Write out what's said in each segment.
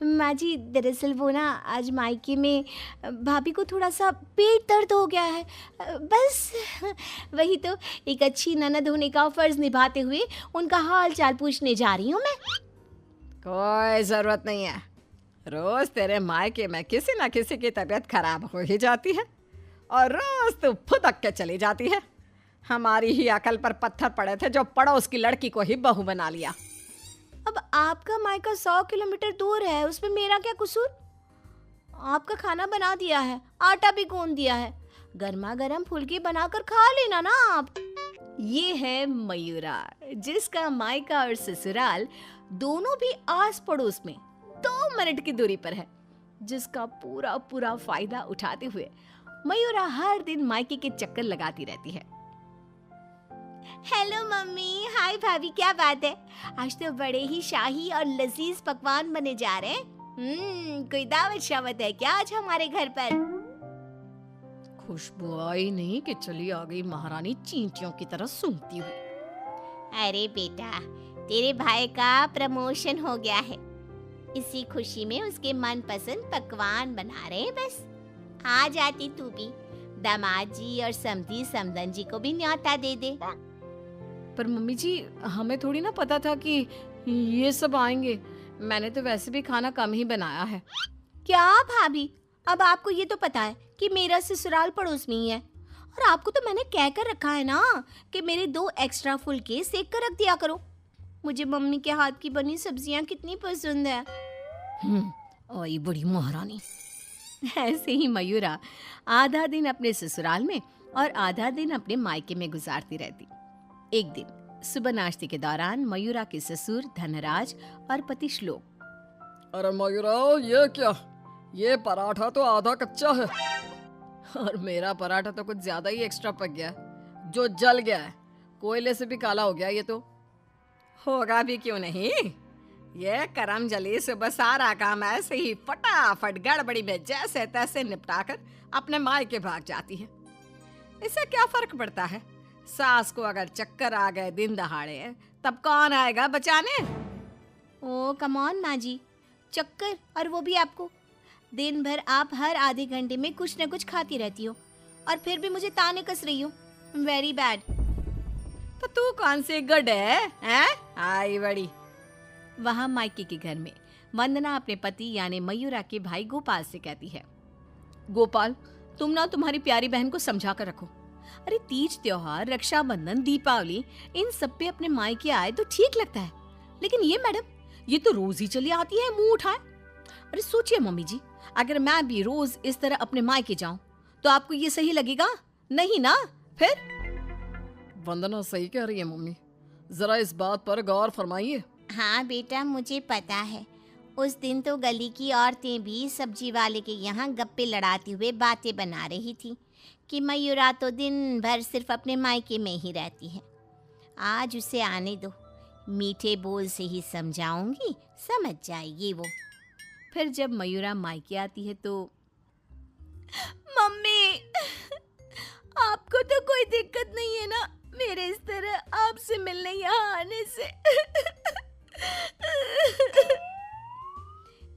माँ जी, दरअसल वो ना आज मायके में भाभी को थोड़ा सा पेट दर्द हो गया है। बस वही तो, एक अच्छी ननद होने का फ़र्ज़ निभाते हुए उनका हाल चाल पूछने जा रही हूँ मैं। कोई ज़रूरत नहीं है। रोज़ तेरे मायके में किसी न किसी की तबीयत खराब हो ही जाती है और रोज़ तू फुदक के चली जाती है। हमारी ही अकल पर पत्थर पड़े थे जो पड़ोस की लड़की को ही बहू बना लिया। अब आपका मायका 100 किलोमीटर दूर है, उसमें मेरा क्या कसूर? आपका खाना बना दिया है, आटा भी गूंद दिया है, गर्मा गर्म फुल्की बनाकर खा लेना ना आप। ये है मयूरा, जिसका मायका और ससुराल दोनों भी आस पड़ोस में 2 मिनट की दूरी पर है, जिसका पूरा पूरा फायदा उठाते हुए मयूरा हर दिन मायके के चक्कर लगाती रहती है। हेलो मम्मी, हाय भाभी, क्या बात है? आज तो बड़े ही शाही और लजीज पकवान बने जा रहे हैं। कोई दावत शावत है क्या आज हमारे घर पर? खुशबू आई नहीं कि चली आ गई महारानी चींटियों की तरह सूंघती हुई। अरे बेटा, तेरे भाई का प्रमोशन हो गया है, इसी खुशी में उसके मनपसंद पकवान बना रहे हैं। बस आ जाती तू भी, दामाद जी और समधी समदन जी को भी न्योता दे दे। पर मम्मी जी, हमें थोड़ी ना पता था कि ये सब आएंगे। मैंने तो वैसे भी खाना कम ही बनाया है। क्या भाभी, अब आपको ये तो पता है कि मेरा ससुराल पड़ोस में ही है, और आपको तो मैंने कह कर रखा है ना कि मेरे 2 एक्स्ट्रा फुलके सेक कर रख दिया करो। मुझे मम्मी के हाथ की बनी सब्जियां कितनी पसंद है। आई बड़ी महारानी। ऐसे ही मयूरा आधा दिन अपने ससुराल में और आधा दिन अपने मायके में गुजारती रहती। एक दिन सुबह नाश्ते के दौरान मयूरा के ससुर धनराज और पति श्लोक, अरे मयूरा, ये क्या? ये पराठा तो आधा कच्चा है और मेरा पराठा तो कुछ ज्यादा ही एक्स्ट्रा पक गया है, जो जल गया है। कोयले से भी काला हो गया। ये तो होगा भी क्यों नहीं। ये करम जली सुबह सारा काम ऐसे ही फटाफट गड़बड़ी में जैसे तैसे निपटाकर अपने मायके भाग जाती है। इससे क्या फर्क पड़ता है? सास को अगर चक्कर आ गए दिन दहाड़े, तब कौन आएगा बचाने? ओ कम ऑन माँ जी, चक्कर, और वो भी आपको? दिन भर आप हर आधे घंटे में कुछ न कुछ खाती रहती हो और फिर भी मुझे ताने कस रही हो। Very bad. तो तू कौन सी गुड है, हैं? आई बड़ी। वहाँ मायके के घर में वंदना अपने पति यानी मयूरा के भाई गोपाल से कहती है, गोपाल, तुम ना तुम्हारी प्यारी बहन को समझा कर रखो। अरे तीज त्योहार, रक्षाबंधन, दीपावली, इन सब पे अपने मायके आए तो ठीक लगता है, लेकिन ये मैडम, ये तो रोज ही चली आती है मुंह उठाए। अरे सोचिए मम्मी जी, अगर मैं भी रोज इस तरह अपने मायके जाऊं तो आपको ये सही लगेगा? नहीं ना? फिर वंदना सही कह रही है मम्मी, जरा इस बात पर गौर फरमाइए। हाँ बेटा, मुझे पता है। उस दिन तो गली की औरतें भी सब्जी वाले के यहाँ गप्पे लड़ाते हुए बातें बना रही थी कि मयूरा तो दिन भर सिर्फ अपने मायके में ही रहती है। आज उसे आने दो, मीठे बोल से ही समझाऊंगी, समझ जाएगी वो। फिर जब मयूरा मायके आती है तो, मम्मी, आपको तो कोई दिक्कत नहीं है ना मेरे इस तरह आपसे मिलने यहाँ आने से?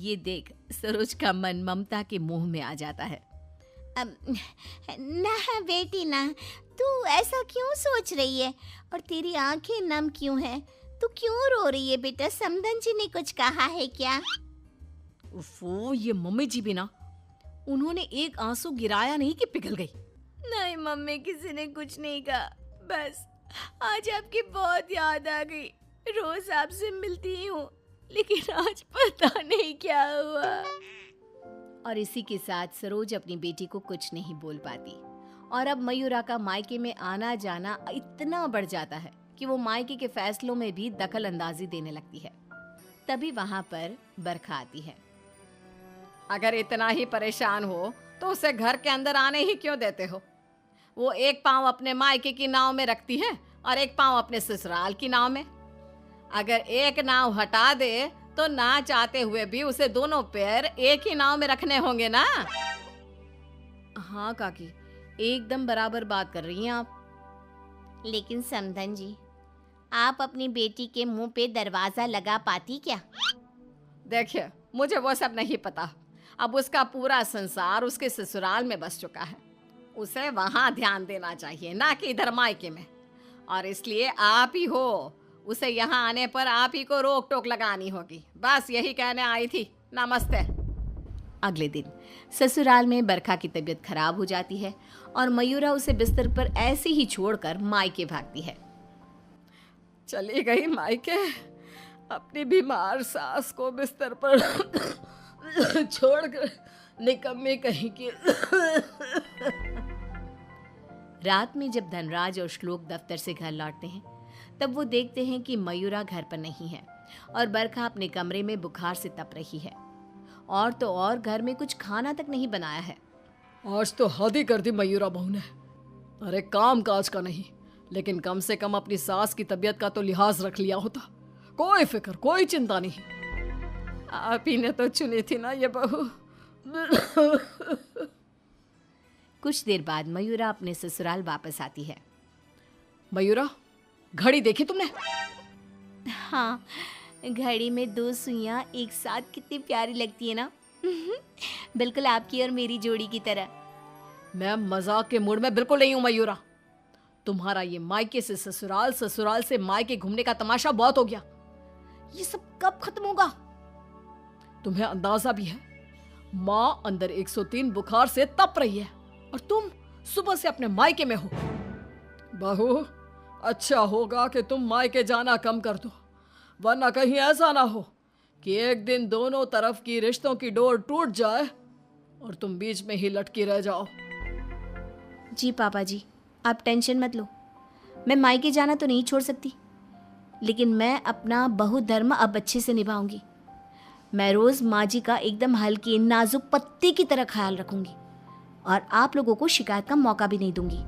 ये देख सरोज का मन ममता के मुंह में आ जाता है। ना बेटी ना, तू ऐसा क्यों सोच रही है और तेरी आंखें नम क्यों हैं? तू क्यों रो रही है बेटा? समधन जी ने कुछ कहा है क्या? उफ़ो, ये मम्मी जी भी ना, उन्होंने एक आंसू गिराया नहीं कि पिघल गई। नहीं मम्मी, किसी ने कुछ नहीं कहा, बस आज आपकी बहुत याद आ गई। रोज आपसे मिलती ही हूँ, लेकिन आज पता नहीं क्या हुआ। और इसी के साथ सरोज अपनी बेटी को कुछ नहीं बोल पाती, और अब मयूरा का मायके में आना जाना इतना बढ़ जाता है कि वो मायके के फैसलों में भी दखल अंदाजी देने लगती है। तभी वहाँ पर बरखा आती है। अगर इतना ही परेशान हो तो उसे घर के अंदर आने ही क्यों देते हो? वो एक पाँव अपने मायके की नाव में रखती है और एक पाँव अपने ससुराल की नाव में। अगर एक नाव हटा दे तो ना चाहते हुए भी उसे दोनों पैर एक ही नाव में रखने होंगे ना। हाँ काकी, एकदम बराबर बात कर रही हैं आप। लेकिन समधन जी, आप अपनी बेटी के मुंह पे दरवाजा लगा पाती क्या? देखिए, मुझे वो सब नहीं पता। अब उसका पूरा संसार उसके ससुराल में बस चुका है। उसे वहां ध्यान देना चाहिए, ना कि इधर मायके में। और इसलिए आप ही हो, उसे यहाँ आने पर आप ही को रोक टोक लगानी होगी। बस यही कहने आई थी। नमस्ते। अगले दिन ससुराल में बरखा की तबीयत खराब हो जाती है और मयूरा उसे बिस्तर पर ऐसे ही छोड़कर मायके भागती है। चली गई मायके, अपनी बीमार सास को बिस्तर पर छोड़कर, निकम्मी कहीं की। रात में जब धनराज और श्लोक दफ्तर से घर लौटते हैं, तब वो देखते हैं कि मयूरा घर पर नहीं है और बरखा अपने कमरे में बुखार से तप रही है। और तो और घर में कुछ खाना तक नहीं बनाया है। आज तो हद ही कर दी मयूरा बहू ने। अरे काम काज का नहीं, लेकिन कम से कम अपनी सास की तबीयत का तो लिहाज रख लिया होता। कोई फिक्र, कोई चिंता नहीं। आप ही ने तो चुनी थी ना ये बहू। कुछ देर बाद मयूरा अपने ससुराल वापस आती है। मयूरा, घड़ी देखी तुमने? हाँ, घड़ी में 2 सुइयां एक साथ कितनी प्यारी लगती है ना। बिल्कुल आपकी और मेरी जोड़ी की तरह। मैं मजाक के मूड में बिल्कुल नहीं हूं मयूरा। तुम्हारा ये मायके से ससुराल, ससुराल से मायके घूमने का तमाशा बहुत हो गया। ये सब कब खत्म होगा? तुम्हें अंदाजा भी है, माँ अंदर 103 बुखार से तप रही है और तुम सुबह से अपने मायके में हो। बहू, अच्छा होगा कि तुम मायके जाना कम कर दो, वरना कहीं ऐसा ना हो कि एक दिन दोनों तरफ की रिश्तों की डोर टूट जाए और तुम बीच में ही लटकी रह जाओ। जी पापा जी, आप टेंशन मत लो। मैं मायके जाना तो नहीं छोड़ सकती, लेकिन मैं अपना बहु धर्म अब अच्छे से निभाऊंगी। मैं रोज माँ जी का एकदम हल्की नाजुक पत्ते की तरह ख्याल रखूंगी और आप लोगों को शिकायत का मौका भी नहीं दूंगी।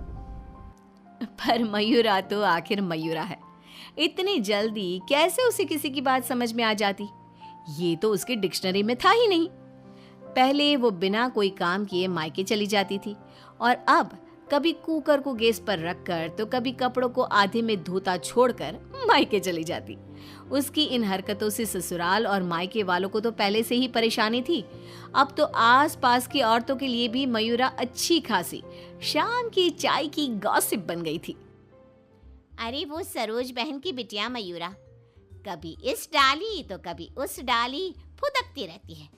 पर मयूरा तो आखिर मयूरा है, इतनी जल्दी कैसे उसे किसी की बात समझ में आ जाती? ये तो उसके डिक्शनरी में था ही नहीं। पहले वो बिना कोई काम किए मायके चली जाती थी और अब कभी कुकर को गैस पर रखकर तो कभी कपड़ों को आधे में धोता छोड़कर मायके चली जाती। उसकी इन हरकतों से ससुराल और मायके वालों को तो पहले से ही परेशानी थी। अब तो आस-पास की औरतों के लिए भी मयूरा अच्छी खासी शाम की चाय की गॉसिप बन गई थी। अरे वो सरोज बहन की बिटिया मयूरा, कभी इस डाली तो कभी उस डाली फुदकती रहती है।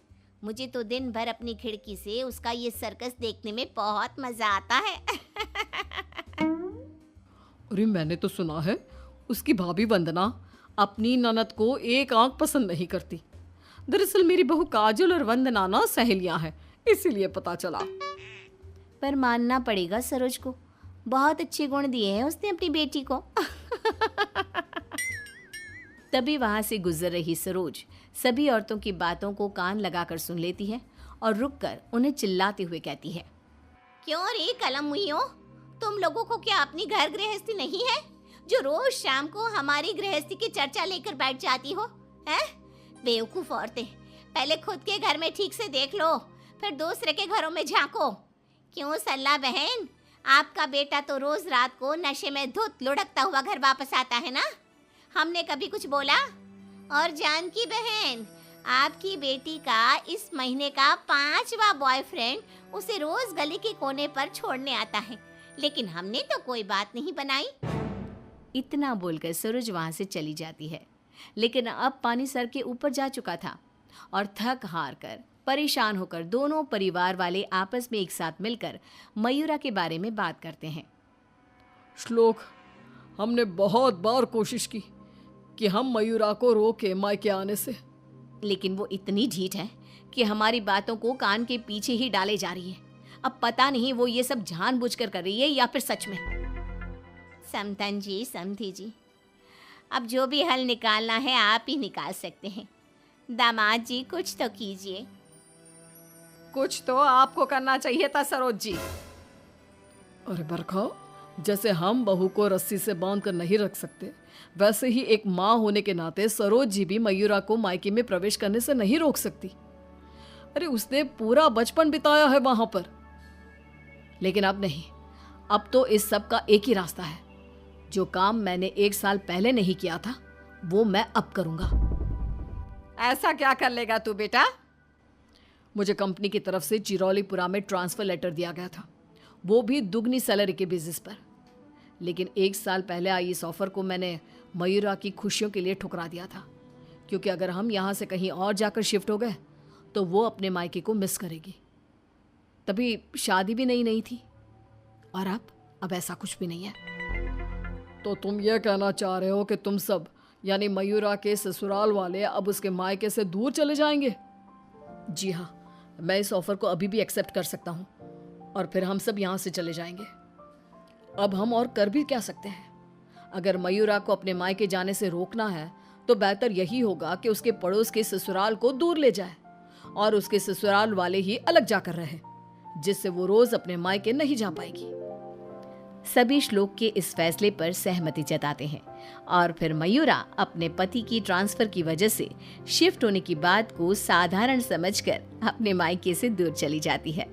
मुझे तो दिन भर अपनी खिड़की से उसका ये सर्कस देखने में बहुत मजा आता है। अरे मैंने तो सुना है उसकी भाभी वंदना अपनी ननद को एक आंख पसंद नहीं करती। दरअसल मेरी बहू काजल और वंदना ना सहेलियां हैं, इसीलिए पता चला। पर मानना पड़ेगा सरोज को, बहुत अच्छे गुण दिए हैं उसने अपनी बेटी को। तभी वहां से गुजर रही सरोज सभी औरतों की बातों को कान लगाकर सुन लेती है और रुककर उन्हें चिल्लाते हुए कहती है, क्यों रे कलम मुइयो, तुम लोगों को क्या अपनी घर गृहस्थी नहीं है जो रोज शाम को हमारी गृहस्थी की चर्चा लेकर बैठ जाती हो? हैं? बेवकूफ औरतें, पहले खुद के घर में ठीक से देख लो, फिर दूसरे के घरों में झांको। क्यों सल्ला बहन, आपका बेटा तो रोज रात को नशे में धुत लुढ़कता हुआ घर वापस आता है ना? हमने कभी कुछ बोला? और जानकी बहन, आपकी बेटी का इस महीने का 5वां बॉयफ्रेंड उसे रोज गली के कोने पर छोड़ने आता है, लेकिन हमने तो कोई बात नहीं बनाई। इतना बोलकर सरोज वहां से चली जाती है, लेकिन अब पानी सर के ऊपर जा चुका था और थक हार कर परेशान होकर दोनों परिवार वाले आपस में एक साथ मिलकर मयूरा के बारे में बात करते हैं। श्लोक, हमने बहुत बार कोशिश की कि हम मयूरा को रोके मायके आने से, लेकिन वो इतनी ढीठ है कि हमारी बातों को कान के पीछे ही डाले जा रही है। अब पता नहीं वो ये सब जानबूझकर कर रही है या फिर सच में। समतन जी, समधी जी, अब जो भी हल निकालना है आप ही निकाल सकते हैं। दामाद जी कुछ तो कीजिए। कुछ तो आपको करना चाहिए था सरोज जी। अरे बरखा, जैसे हम बहू को रस्सी से बांध कर नहीं रख सकते, वैसे ही एक माँ होने के नाते सरोज जी भी मयूरा को मायके में प्रवेश करने से नहीं रोक सकती। अरे उसने पूरा बचपन बिताया है वहां पर। लेकिन अब नहीं, अब तो इस सब का एक ही रास्ता है। जो काम मैंने 1 साल पहले नहीं किया था वो मैं अब करूंगा। ऐसा क्या कर लेगा तू बेटा? मुझे कंपनी की तरफ से चिरौलीपुरा में ट्रांसफर लेटर दिया गया था, वो भी दुगनी सैलरी के बेसिस पर। लेकिन 1 साल पहले आई इस ऑफर को मैंने मयूरा की खुशियों के लिए ठुकरा दिया था, क्योंकि अगर हम यहाँ से कहीं और जाकर शिफ्ट हो गए तो वो अपने मायके को मिस करेगी। तभी शादी भी नहीं थी, और अब ऐसा कुछ भी नहीं है। तो तुम ये कहना चाह रहे हो कि तुम सब यानी मयूरा के ससुराल वाले अब उसके मायके से दूर चले जाएंगे? जी हाँ, मैं इस ऑफर को अभी भी एक्सेप्ट कर सकता हूँ, और फिर हम सब यहाँ से चले जाएंगे। अब हम और कर भी क्या सकते हैं? अगर मयूरा को अपने मायके जाने से रोकना है तो बेहतर यही होगा कि उसके पड़ोस के ससुराल को दूर ले जाए और उसके ससुराल वाले ही अलग जाकर रहे, जिससे वो रोज अपने मायके नहीं जा पाएगी। सभी श्लोक के इस फैसले पर सहमति जताते हैं और फिर मयूरा अपने पति की ट्रांसफर की वजह से शिफ्ट होने की बात को साधारण समझकर अपने मायके से दूर चली जाती है।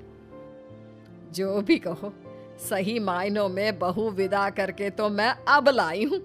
जो भी कहो, सही मायनों में बहू विदा करके तो मैं अब लाई हूँ।